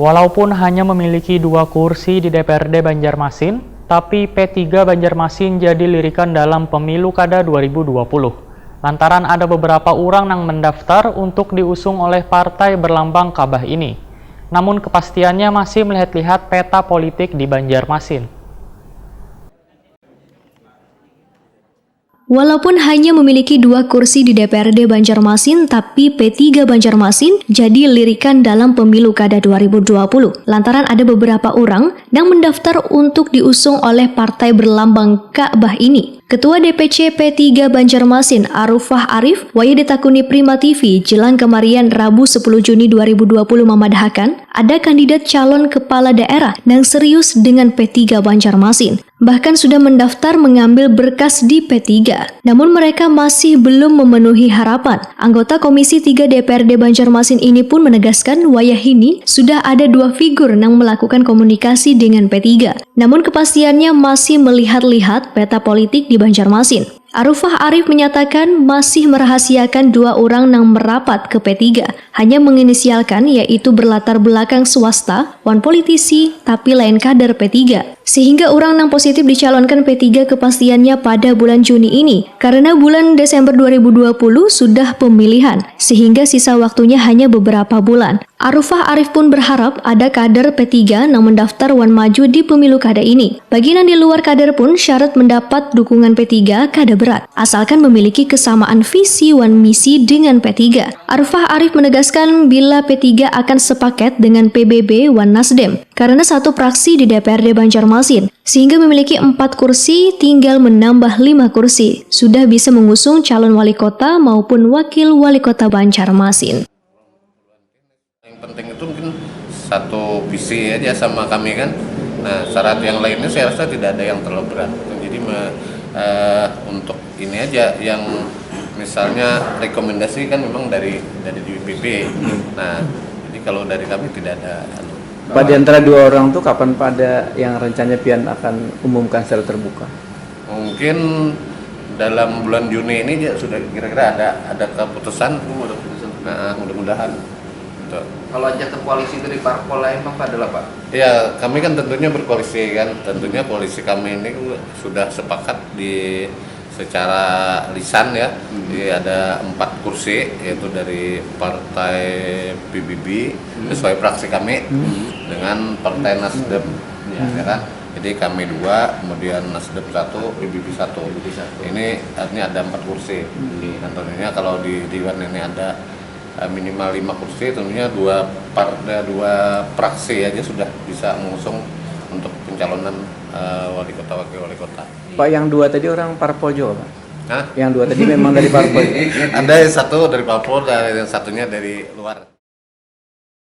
Walaupun hanya memiliki 2 kursi di DPRD Banjarmasin, tapi P3 Banjarmasin jadi lirikan dalam pemilu kada 2020. Lantaran ada beberapa orang yang mendaftar untuk diusung oleh partai berlambang Kabah ini. Namun kepastiannya masih melihat-lihat peta politik di Banjarmasin. Walaupun hanya memiliki 2 kursi di DPRD Banjarmasin, tapi P3 Banjarmasin jadi lirikan dalam pemilu kada 2020. Lantaran ada beberapa orang yang mendaftar untuk diusung oleh partai berlambang Ka'bah ini. Ketua DPC P3 Banjarmasin Arufah Arif waya ditakuni Prima TV jelang kemarin Rabu 10 Juni 2020 memadahkan ada kandidat calon kepala daerah yang serius dengan P3 Banjarmasin. Bahkan sudah mendaftar mengambil berkas di P3. Namun mereka masih belum memenuhi harapan. Anggota Komisi 3 DPRD Banjarmasin ini pun menegaskan wayah ini sudah ada 2 figur yang melakukan komunikasi dengan P3. Namun kepastiannya masih melihat-lihat peta politik di Banjarmasin. Arufah Arif menyatakan masih merahasiakan 2 orang yang merapat ke P3, hanya menginisialkan yaitu berlatar belakang swasta, wan politisi, tapi lain kader P3. Sehingga orang yang positif dicalonkan P3 kepastiannya pada bulan Juni ini, karena bulan Desember 2020 sudah pemilihan, sehingga sisa waktunya hanya beberapa bulan. Arufah Arif pun berharap ada kader P3 yang mendaftar wan maju di pemilu kada ini. Bagi yang di luar kader pun syarat mendapat dukungan P3 kada berat, asalkan memiliki kesamaan visi wan misi dengan P3. Arufah Arif menegaskan bila P3 akan sepaket dengan PBB wan Nasdem, karena satu praksi di DPRD Banjarmasin, sehingga memiliki 4 kursi tinggal menambah 5 kursi, sudah bisa mengusung calon wali kota maupun wakil wali kota Banjarmasin. Yang penting itu mungkin satu visi aja sama kami kan. Nah, syarat yang lainnya saya rasa tidak ada yang terlalu berat. Jadi untuk ini aja yang misalnya rekomendasi kan memang dari DPP. Nah, jadi kalau dari kami tidak ada. Pada antara 2 orang tuh kapan pada yang rencananya pian akan umumkan secara terbuka? Mungkin dalam bulan Juni ini ya sudah kira-kira ada keputusan. Nah, mudah-mudahan. Betul. Kalau ajakan koalisi dari parpol lain Pak adalah Pak? Ya, kami kan tentunya berkoalisi kan. Tentunya koalisi kami ini sudah sepakat secara lisan ya. Jadi ada 4 kursi yaitu dari partai PBB sesuai fraksi kami dengan partai Nasdem ya kan. Jadi kami 2, kemudian Nasdem 1, PBB 1. Ini artinya ada 4 kursi. Tentunya kalau di Dewan ini ada minimal 5 kursi, tentunya 2 fraksi aja sudah bisa mengusung untuk pencalonan wali kota, wakil wali kota. Pak, yang 2 tadi orang parpol juga Pak? Hah? Yang 2 tadi memang dari parpol? Ada yang 1 dari parpol, dan yang satunya dari luar.